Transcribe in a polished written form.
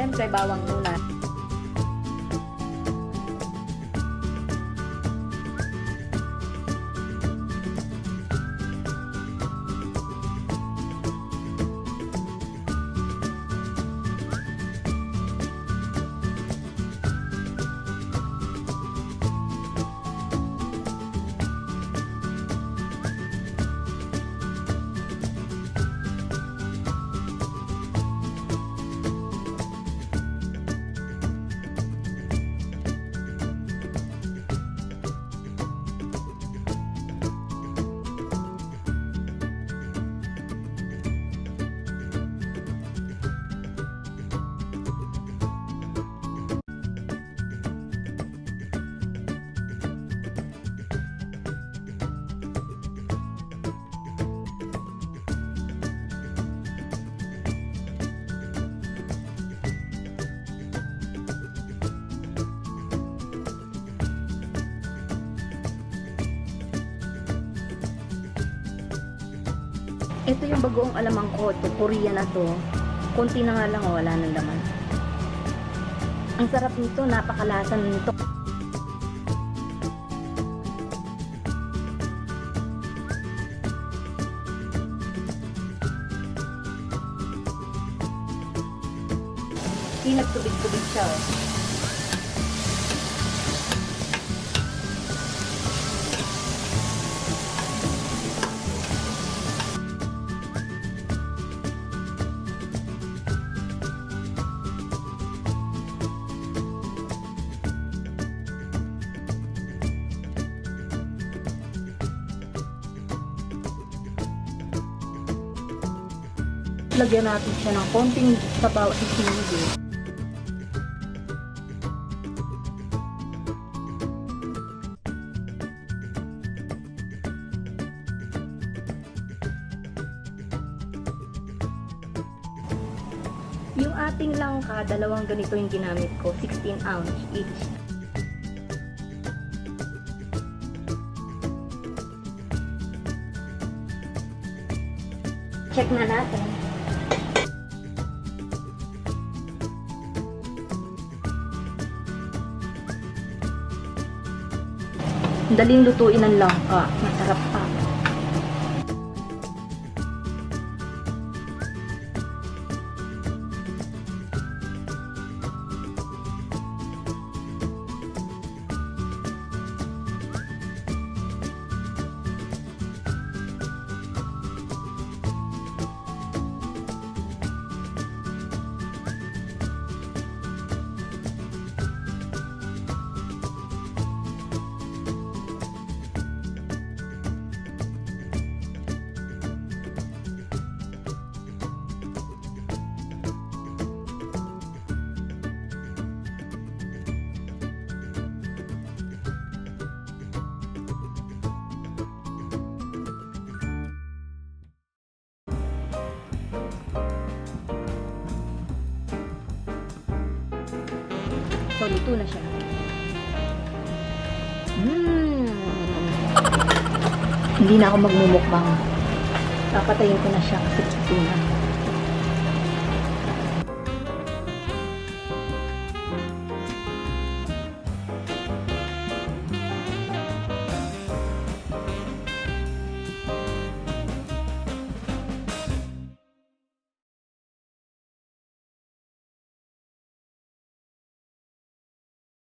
syempre bawang muna. Ito yung bagoong alamang ko. Ito, Korea na to. Konti na nga lang, wala nang laman. Ang sarap nito, napakalasan nito. Pinagtubig-tubig siya. Lagyan natin siya ng konting sabaw at sinigang. Yung ating langka, dalawang ganito yung ginamit ko, 16 ounce each. Check na natin. Daling lutuin ng langka. Masarap pa. So, luto na siya. Hindi na ako magmumukbang. Papatayin ko na siya kasi luto na.